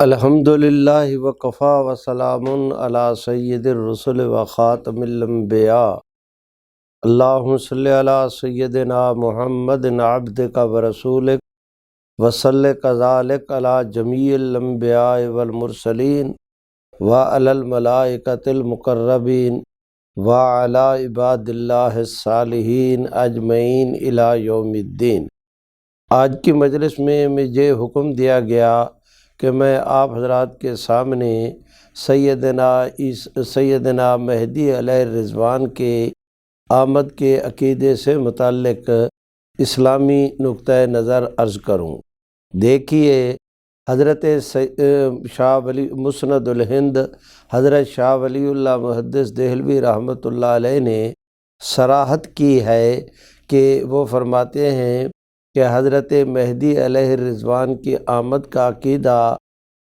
الحمدللہ وکفا وسلام علی سید الرسل وخاتم الانبیاء اللہم صلی علی سیدنا محمد عبدک ورسولک وصلی کذالک علی جمیع الانبیاء والمرسلین وعلی الملائکۃ المقربین وعلی عباد اللہ الصالحین اجمعین الی یوم الدین۔ آج کی مجلس میں مجھے حکم دیا گیا کہ میں آپ حضرات کے سامنے سیدنا مہدی علیہ الرضوان کے آمد کے عقیدے سے متعلق اسلامی نقطۂ نظر عرض کروں۔ دیکھیے، حضرت شاہ ولی مسند الہند حضرت شاہ ولی اللہ محدث دہلوی رحمۃ اللہ علیہ نے صراحت کی ہے کہ وہ فرماتے ہیں کہ حضرت مہدی علیہ الرضوان کی آمد کا عقیدہ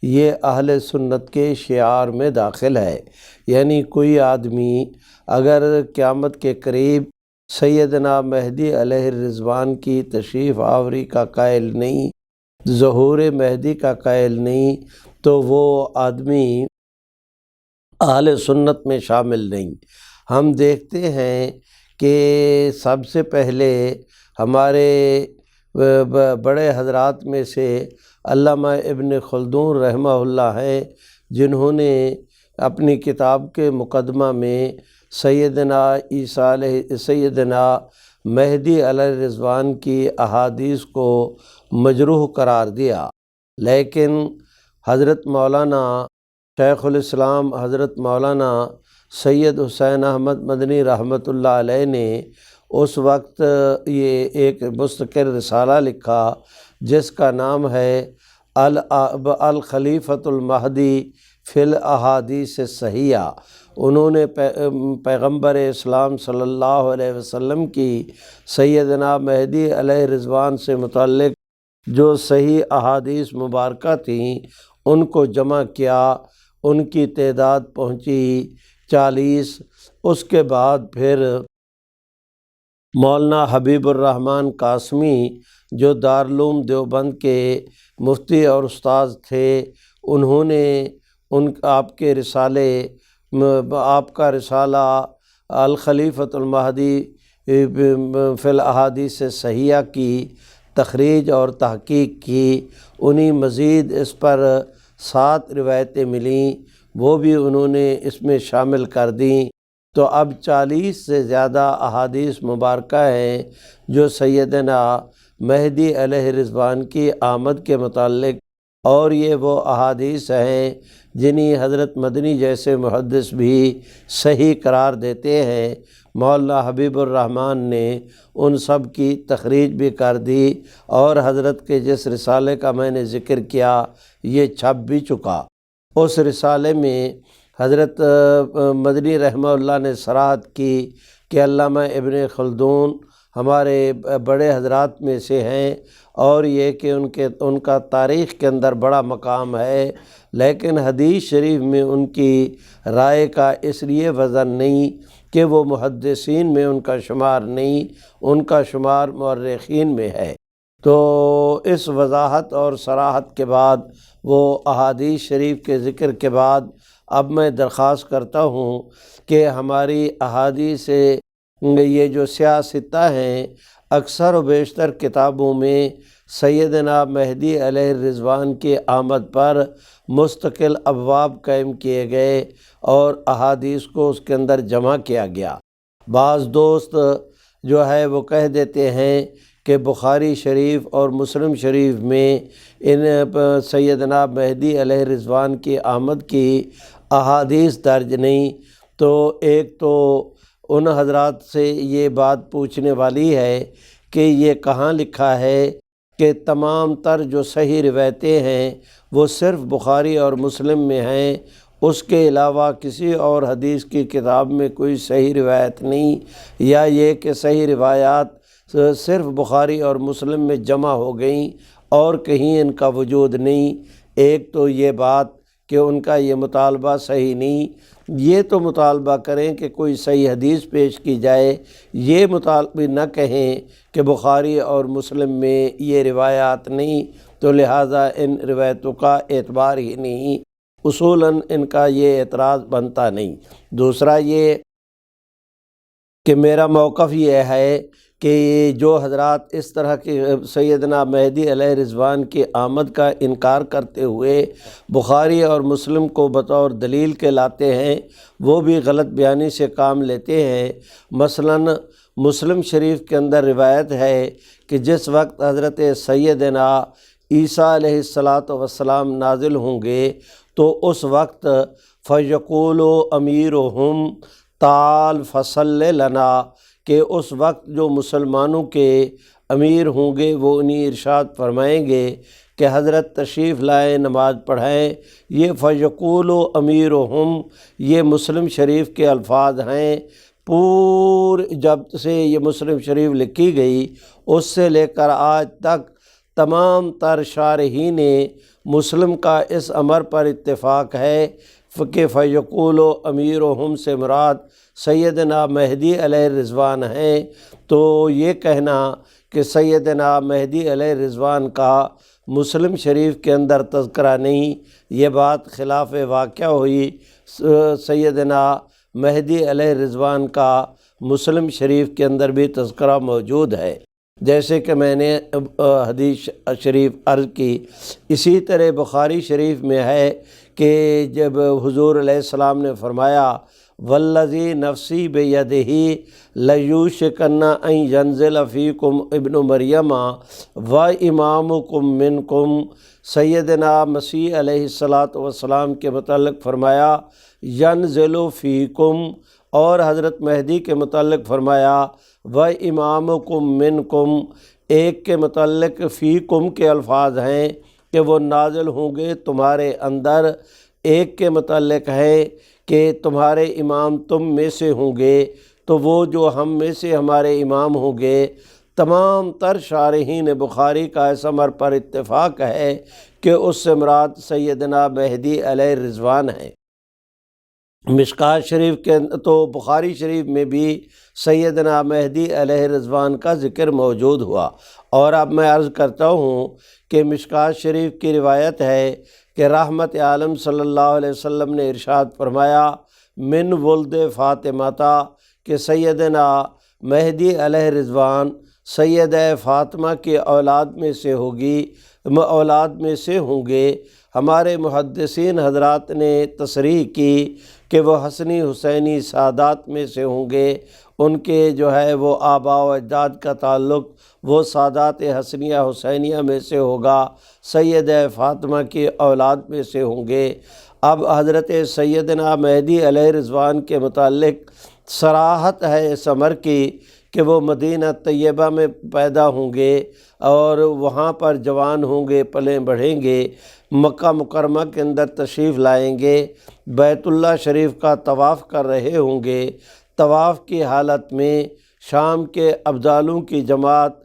یہ اہل سنت کے شعار میں داخل ہے، یعنی کوئی آدمی اگر قیامت کے قریب سیدنا مہدی علیہ الرضوان کی تشریف آوری کا قائل نہیں، ظہور مہدی کا قائل نہیں، تو وہ آدمی اہل سنت میں شامل نہیں۔ ہم دیکھتے ہیں کہ سب سے پہلے ہمارے بڑے حضرات میں سے علامہ ابن خلدون رحمہ اللہ ہیں، جنہوں نے اپنی کتاب کے مقدمہ میں سیدنا مہدی علیہ الرضوان کی احادیث کو مجروح قرار دیا، لیکن حضرت مولانا شیخ الاسلام حضرت مولانا سید حسین احمد مدنی رحمۃ اللہ علیہ نے اس وقت یہ ایک مستقل رسالہ لکھا جس کا نام ہے الخلیفۃ المہدی فی الاحادیث الصحیحہ۔ انہوں نے پیغمبر اسلام صلی اللہ علیہ وسلم کی سیدنا مہدی علیہ الرضوان سے متعلق جو صحیح احادیث مبارکہ تھیں ان کو جمع کیا، ان کی تعداد پہنچی 40۔ اس کے بعد پھر مولانا حبیب الرحمن قاسمی جو دارالعلوم دیوبند کے مفتی اور استاذ تھے، انہوں نے آپ کا رسالہ الخلیفۃ المہدی فی الاحادیث الصحیحہ کی تخریج اور تحقیق کی۔ انہیں مزید اس پر 7 روایتیں ملیں، وہ بھی انہوں نے اس میں شامل کر دیں، تو اب 40 سے زیادہ احادیث مبارکہ ہیں جو سیدنا مہدی علیہ الرضوان کی آمد کے متعلق، اور یہ وہ احادیث ہیں جنہیں حضرت مدنی جیسے محدث بھی صحیح قرار دیتے ہیں۔ مولانا حبیب الرحمن نے ان سب کی تخریج بھی کر دی، اور حضرت کے جس رسالے کا میں نے ذکر کیا یہ چھپ بھی چکا۔ اس رسالے میں حضرت مدنی رحمہ اللہ نے صراحت کی کہ علامہ ابن خلدون ہمارے بڑے حضرات میں سے ہیں، اور یہ کہ ان کا تاریخ کے اندر بڑا مقام ہے، لیکن حدیث شریف میں ان کی رائے کا اس لیے وزن نہیں کہ وہ محدثین میں ان کا شمار نہیں، ان کا شمار مورخین میں ہے۔ تو اس وضاحت اور صراحت کے بعد، وہ احادیث شریف کے ذکر کے بعد، اب میں درخواست کرتا ہوں کہ ہماری احادیث یہ جو سیاستہ ہیں، اکثر و بیشتر کتابوں میں سیدنا مہدی علیہ الرضوان کی آمد پر مستقل ابواب قائم کیے گئے اور احادیث کو اس کے اندر جمع کیا گیا۔ بعض دوست جو ہے وہ کہہ دیتے ہیں کہ بخاری شریف اور مسلم شریف میں ان سیدنا مہدی علیہ الرضوان کی آمد کی احادیث درج نہیں، تو ایک تو ان حضرات سے یہ بات پوچھنے والی ہے کہ یہ کہاں لکھا ہے کہ تمام تر جو صحیح روایتیں ہیں وہ صرف بخاری اور مسلم میں ہیں، اس کے علاوہ کسی اور حدیث کی کتاب میں کوئی صحیح روایت نہیں، یا یہ کہ صحیح روایات صرف بخاری اور مسلم میں جمع ہو گئیں اور کہیں ان کا وجود نہیں۔ ایک تو یہ بات کہ ان کا یہ مطالبہ صحیح نہیں، یہ تو مطالبہ کریں کہ کوئی صحیح حدیث پیش کی جائے، یہ مطالبہ نہ کہیں کہ بخاری اور مسلم میں یہ روایات نہیں، تو لہٰذا ان روایتوں کا اعتبار ہی نہیں، اصولاً ان کا یہ اعتراض بنتا نہیں۔ دوسرا یہ کہ میرا موقف یہ ہے کہ جو حضرات اس طرح کی سیدنا مہدی علیہ رضوان کی آمد کا انکار کرتے ہوئے بخاری اور مسلم کو بطور دلیل کے لاتے ہیں، وہ بھی غلط بیانی سے کام لیتے ہیں۔ مثلاً مسلم شریف کے اندر روایت ہے کہ جس وقت حضرت سیدنا عیسیٰ علیہ السلام نازل ہوں گے تو اس وقت فیقول امیرہم تعال فصلی لنا، کہ اس وقت جو مسلمانوں کے امیر ہوں گے وہ انہیں ارشاد فرمائیں گے کہ حضرت تشریف لائیں، نماز پڑھائیں۔ یہ فیقول امیرہم یہ مسلم شریف کے الفاظ ہیں۔ جب سے یہ مسلم شریف لکھی گئی اس سے لے کر آج تک تمام تر شارحین مسلم کا اس امر پر اتفاق ہے کہ فیقول امیرہم سے مراد سیدنا مہدی علیہ رضوان ہیں۔ تو یہ کہنا کہ سیدنا مہدی علیہ رضوان کا مسلم شریف کے اندر تذکرہ نہیں، یہ بات خلاف واقعہ ہوئی۔ سیدنا مہدی علیہ رضوان کا مسلم شریف کے اندر بھی تذکرہ موجود ہے، جیسے کہ میں نے حدیث شریف عرض کی۔ اسی طرح بخاری شریف میں ہے کہ جب حضور علیہ السلام نے فرمایا والذی نفسی بیدہ لیوشکن ان ینزل فیکم ابن مریم و امامکم منکم، سیدنا مسیح علیہ السلام کے متعلق فرمایا ینزل فیکم، اور حضرت مہدی کے متعلق فرمایا و امامکم منکم، ایک کے متعلق فیکم کے الفاظ ہیں کہ وہ نازل ہوں گے تمہارے اندر، ایک کے متعلق ہے کہ تمہارے امام تم میں سے ہوں گے، تو وہ جو ہم میں سے ہمارے امام ہوں گے۔ تمام تر شارحین بخاری کا اس امر پر اتفاق ہے کہ اس سے مراد سیدنا مہدی علیہ رضوان ہیں۔ مشکوٰۃ شریف کے تو بخاری شریف میں بھی سیدنا مہدی علیہ رضوان کا ذکر موجود ہوا۔ اور اب میں عرض کرتا ہوں کہ مشکوٰۃ شریف کی روایت ہے کہ رحمت عالم صلی اللہ علیہ وسلم نے ارشاد فرمایا من ولد فاطمہ، کہ سیدنا مہدی علیہ رضوان سیدہ فاطمہ کی اولاد میں سے ہوں گے۔ ہمارے محدثین حضرات نے تصریح کی کہ وہ حسنی حسینی سادات میں سے ہوں گے، ان کے جو ہے وہ آباء و اجداد کا تعلق وہ سادات حسنیہ حسینیہ میں سے ہوگا، سیدہ فاطمہ کی اولاد میں سے ہوں گے۔ اب حضرت سیدنا مہدی علیہ رضوان کے متعلق صراحت ہے اس امر کی کہ وہ مدینہ طیبہ میں پیدا ہوں گے اور وہاں پر جوان ہوں گے، پلے بڑھیں گے، مکہ مکرمہ کے اندر تشریف لائیں گے، بیت اللہ شریف کا طواف کر رہے ہوں گے۔ طواف کی حالت میں شام کے ابدالوں کی جماعت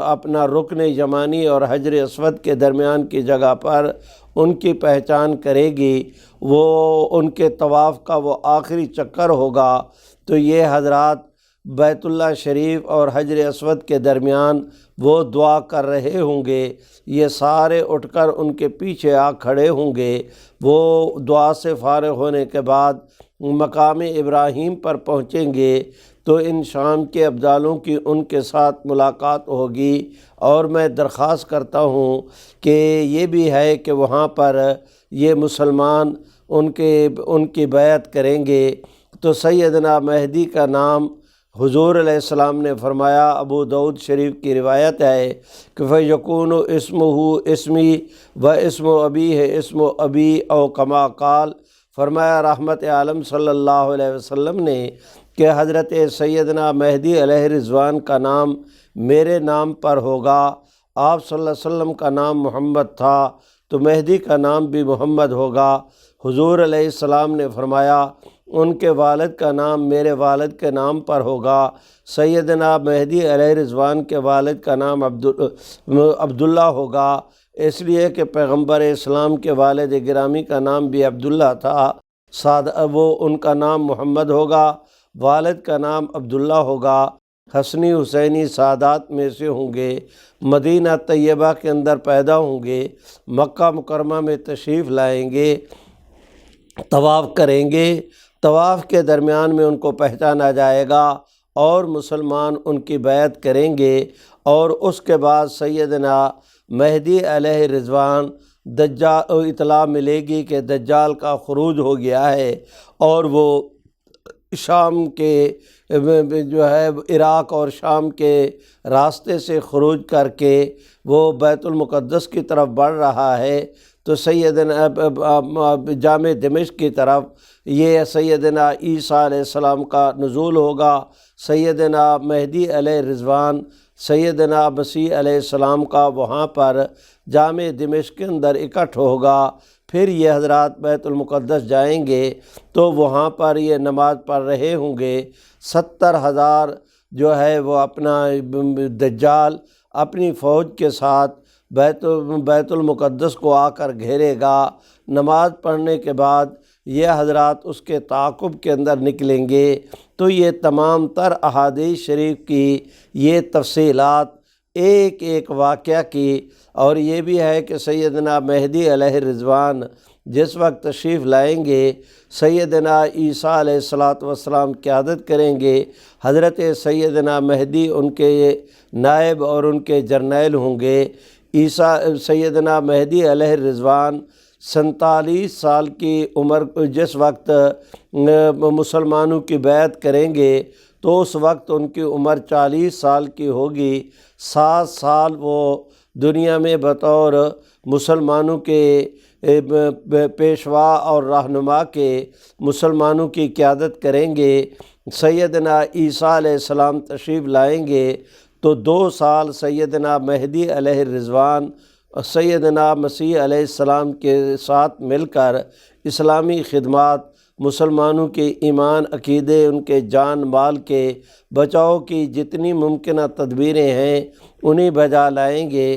اپنا رکن یمانی اور حجر اسود کے درمیان کی جگہ پر ان کی پہچان کرے گی، وہ ان کے طواف کا وہ آخری چکر ہوگا، تو یہ حضرات بیت اللہ شریف اور حجر اسود کے درمیان وہ دعا کر رہے ہوں گے، یہ سارے اٹھ کر ان کے پیچھے آ کھڑے ہوں گے۔ وہ دعا سے فارغ ہونے کے بعد مقام ابراہیم پر پہنچیں گے تو ان شام کے ابدالوں کی ان کے ساتھ ملاقات ہوگی، اور میں درخواست کرتا ہوں کہ یہ بھی ہے کہ وہاں پر یہ مسلمان ان کی بیعت کریں گے۔ تو سیدنا مہدی کا نام حضور علیہ السلام نے فرمایا، ابو داؤد شریف کی روایت ہے کہ فَيَكُونُ اسمہ اسمی و اسم ابیہ اسم ابی او کما قال، فرمایا رحمت عالم صلی اللہ علیہ وسلم نے کہ حضرت سیدنا مہدی علیہ رضوان کا نام میرے نام پر ہوگا۔ آپ صلی اللہ علیہ وسلم کا نام محمد تھا تو مہدی کا نام بھی محمد ہوگا۔ حضور علیہ السلام نے فرمایا ان کے والد کا نام میرے والد کے نام پر ہوگا۔ سیدنا مہدی علیہ رضوان کے والد کا نام عبداللہ ہوگا، اس لیے کہ پیغمبر اسلام کے والد گرامی کا نام بھی عبداللہ تھا، وہ ان کا نام محمد ہوگا، والد کا نام عبداللہ ہوگا۔ حسنی حسینی سادات میں سے ہوں گے، مدینہ طیبہ کے اندر پیدا ہوں گے، مکہ مکرمہ میں تشریف لائیں گے، طواف کریں گے، طواف کے درمیان میں ان کو پہچانا جائے گا اور مسلمان ان کی بیعت کریں گے، اور اس کے بعد سیدنا مہدی علیہ رضوان دجال اطلاع ملے گی کہ دجال کا خروج ہو گیا ہے، اور وہ شام کے جو ہے عراق اور شام کے راستے سے خروج کر کے وہ بیت المقدس کی طرف بڑھ رہا ہے، تو سیدنا جامع دمشق کی طرف یہ سیدنا عیسیٰ علیہ السلام کا نزول ہوگا، سیدنا مہدی علیہ رضوان سیدنا مسیح علیہ السلام کا وہاں پر جامع دمشق کے اندر اکٹھ ہوگا، پھر یہ حضرات بیت المقدس جائیں گے تو وہاں پر یہ نماز پڑھ رہے ہوں گے، 70,000 جو ہے وہ اپنا دجال اپنی فوج کے ساتھ بیت المقدس کو آ کر گھیرے گا۔ نماز پڑھنے کے بعد یہ حضرات اس کے تعاقب کے اندر نکلیں گے۔ تو یہ تمام تر احادیث شریف کی یہ تفصیلات ایک ایک واقعہ کی، اور یہ بھی ہے کہ سیدنا مہدی علیہ رضوان جس وقت تشریف لائیں گے، سیدنا عیسیٰ علیہ السلام قیادت کریں گے، حضرت سیدنا مہدی ان کے نائب اور ان کے جرنیل ہوں گے۔ سیدنا مہدی علیہ رضوان 47 سال کی عمر جس وقت مسلمانوں کی بیعت کریں گے تو اس وقت ان کی عمر 40 سال کی ہوگی۔ 7 سال وہ دنیا میں بطور مسلمانوں کے پیشوا اور رہنما کے مسلمانوں کی قیادت کریں گے۔ سیدنا عیسیٰ علیہ السلام تشریف لائیں گے تو 2 سال سیدنا مہدی علیہ رضوان سیدنا مسیح علیہ السلام کے ساتھ مل کر اسلامی خدمات، مسلمانوں کے ایمان عقیدے، ان کے جان مال کے بچاؤ کی جتنی ممکنہ تدبیریں ہیں انہیں بجا لائیں گے۔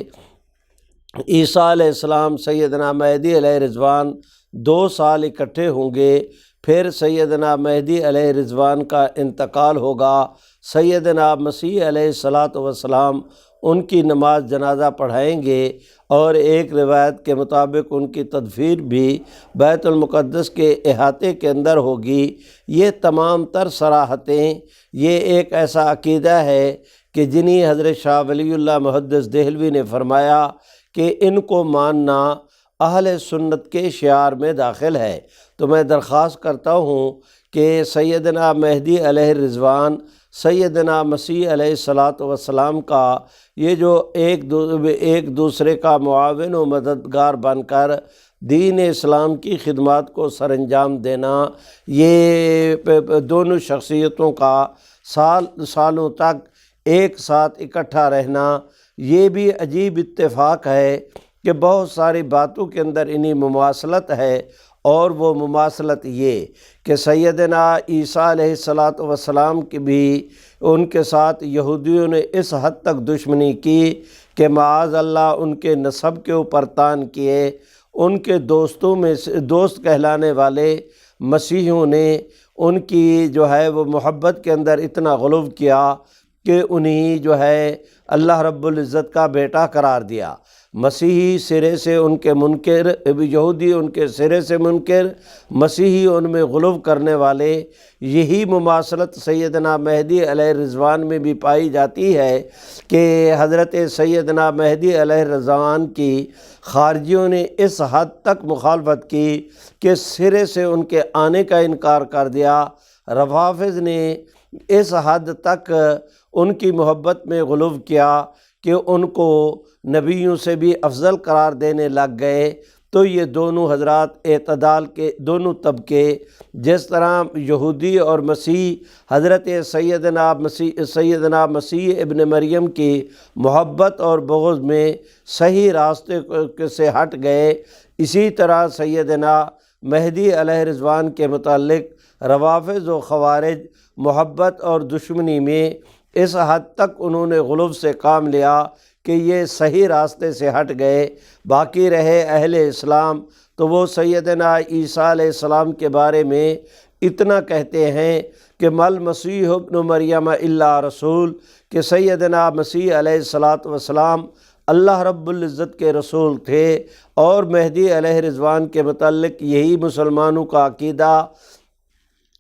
عیسیٰ علیہ السلام سیدنا مہدی علیہ رضوان 2 سال اکٹھے ہوں گے، پھر سیدنا مہدی علیہ رضوان کا انتقال ہوگا۔ سیدنا مسیح علیہ السلام ان کی نماز جنازہ پڑھائیں گے، اور ایک روایت کے مطابق ان کی تدفین بھی بیت المقدس کے احاطے کے اندر ہوگی۔ یہ تمام تر صراحتیں یہ ایک ایسا عقیدہ ہے کہ جنہیں حضرت شاہ ولی اللہ محدث دہلوی نے فرمایا کہ ان کو ماننا اہل سنت کے شعار میں داخل ہے۔ تو میں درخواست کرتا ہوں کہ سیدنا مہدی علیہ رضوان سیدنا مسیح علیہ السلام کا یہ جو ایک دوسرے کا معاون و مددگار بن کر دین اسلام کی خدمات کو سر انجام دینا، یہ دونوں شخصیتوں کا سالوں تک ایک ساتھ اکٹھا رہنا، یہ بھی عجیب اتفاق ہے کہ بہت ساری باتوں کے اندر انہی مماثلت ہے، اور وہ مماثلت یہ کہ سیدنا عیسیٰ علیہ السلام کی بھی ان کے ساتھ یہودیوں نے اس حد تک دشمنی کی کہ معاذ اللہ ان کے نسب کے اوپر طعن کیے۔ ان کے دوستوں میں دوست کہلانے والے مسیحیوں نے ان کی جو ہے وہ محبت کے اندر اتنا غلو کیا کہ انہیں جو ہے اللہ رب العزت کا بیٹا قرار دیا۔ مسیحی سرے سے ان کے منکر، یہودی ان کے سرے سے منکر، مسیحی ان میں غلو کرنے والے۔ یہی مماثلت سیدنا مہدی علیہ رضوان میں بھی پائی جاتی ہے کہ حضرت سیدنا مہدی علیہ رضوان کی خارجیوں نے اس حد تک مخالفت کی کہ سرے سے ان کے آنے کا انکار کر دیا۔ روافض نے اس حد تک ان کی محبت میں غلو کیا کہ ان کو نبیوں سے بھی افضل قرار دینے لگ گئے۔ تو یہ دونوں حضرات اعتدال کے دونوں طبقے، جس طرح یہودی اور مسیح حضرت سیدنا مسیح ابن مریم کی محبت اور بغض میں صحیح راستے سے ہٹ گئے، اسی طرح سیدنا مہدی علیہ رضوان کے متعلق روافض و خوارج محبت اور دشمنی میں اس حد تک انہوں نے غلو سے کام لیا کہ یہ صحیح راستے سے ہٹ گئے۔ باقی رہے اہل اسلام تو وہ سیدنا عیسیٰ علیہ السلام کے بارے میں اتنا کہتے ہیں کہ مل مسیح ابن مریم الا رسول، کہ سیدنا مسیح علیہ الصلاۃ والسلام اللہ رب العزت کے رسول تھے، اور مہدی علیہ رضوان کے متعلق یہی مسلمانوں کا عقیدہ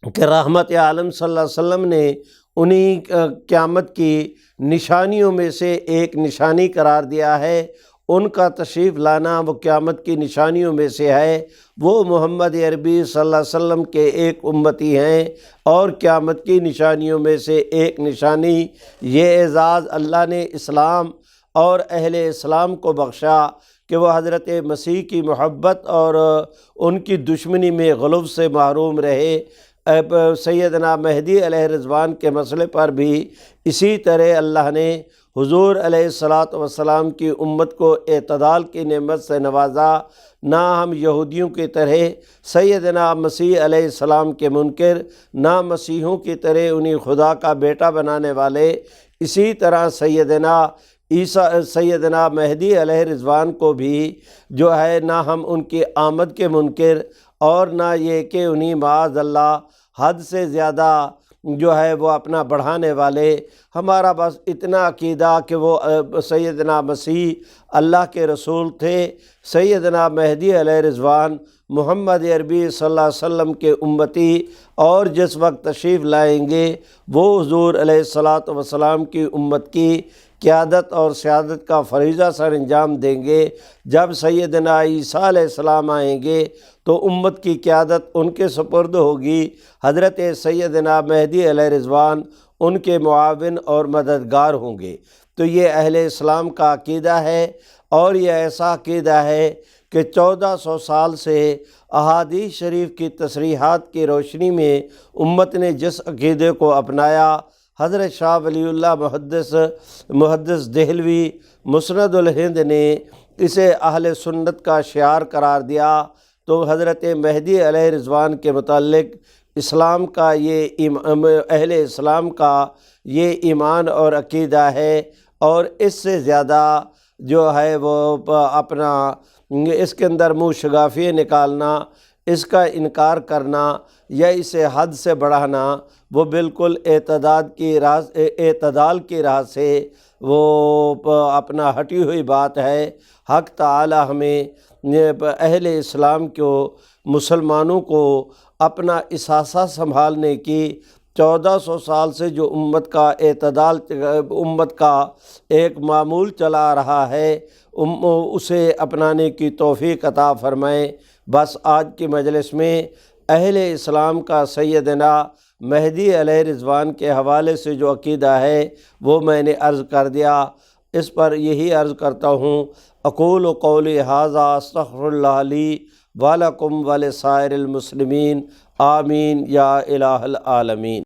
کہ رحمت عالم صلی اللہ علیہ وسلم نے انہی قیامت کی نشانیوں میں سے ایک نشانی قرار دیا ہے۔ ان کا تشریف لانا وہ قیامت کی نشانیوں میں سے ہے۔ وہ محمد عربی صلی اللہ علیہ وسلم کے ایک امتی ہیں، اور قیامت کی نشانیوں میں سے ایک نشانی یہ اعزاز اللہ نے اسلام اور اہل اسلام کو بخشا کہ وہ حضرت مسیح کی محبت اور ان کی دشمنی میں غلو سے محروم رہے۔ سیدنا مہدی علیہ رضوان کے مسئلے پر بھی اسی طرح اللہ نے حضور علیہ الصلاۃ والسلام کی امت کو اعتدال کی نعمت سے نوازا۔ نہ ہم یہودیوں کی طرح سیدنا مسیح علیہ السلام کے منکر، نہ مسیحوں کی طرح انہیں خدا کا بیٹا بنانے والے، اسی طرح سیدنا مہدی علیہ رضوان کو بھی جو ہے نہ ہم ان کی آمد کے منکر، اور نہ یہ کہ انہیں معاذ اللہ حد سے زیادہ جو ہے وہ اپنا بڑھانے والے۔ ہمارا بس اتنا عقیدہ کہ وہ سیدنا مسیح اللہ کے رسول تھے، سیدنا مہدی علیہ رضوان محمد عربی صلی اللہ علیہ وسلم کے امتی، اور جس وقت تشریف لائیں گے وہ حضور علیہ الصلاۃ والسلام کی امت کی قیادت اور سیادت کا فریضہ سر انجام دیں گے۔ جب سیدنا عیسیٰ علیہ السلام آئیں گے تو امت کی قیادت ان کے سپرد ہوگی۔ حضرت سیدنا مہدی علیہ رضوان ان کے معاون اور مددگار ہوں گے۔ تو یہ اہل اسلام کا عقیدہ ہے، اور یہ ایسا عقیدہ ہے کہ 1400 سال سے احادیث شریف کی تصریحات کی روشنی میں امت نے جس عقیدے کو اپنایا، حضرت شاہ ولی اللہ محدث دہلوی مسند الہند نے اسے اہل سنت کا شعار قرار دیا، تو حضرت مہدی علیہ رضوان کے متعلق اسلام کا اہل اسلام کا یہ ایمان اور عقیدہ ہے۔ اور اس سے زیادہ جو ہے وہ اپنا اس کے اندر منہ شگافی نکالنا، اس کا انکار کرنا یا اسے حد سے بڑھانا، وہ بالکل اعتدال کی راہ سے وہ اپنا ہٹی ہوئی بات ہے۔ حق تعالی ہمیں اہل اسلام کو، مسلمانوں کو اپنا اثاثہ سنبھالنے کی 1400 سال سے جو امت کا ایک معمول چلا رہا ہے، اسے اپنانے کی توفیق عطا فرمائے۔ بس آج کی مجلس میں اہل اسلام کا سیدنا مہدی علیہ رضوان کے حوالے سے جو عقیدہ ہے وہ میں نے عرض کر دیا۔ اس پر یہی عرض کرتا ہوں، اقول قولی ھذا استغفر اللہ لی ولکم ولسائر المسلمین، آمین یا الہ العالمین۔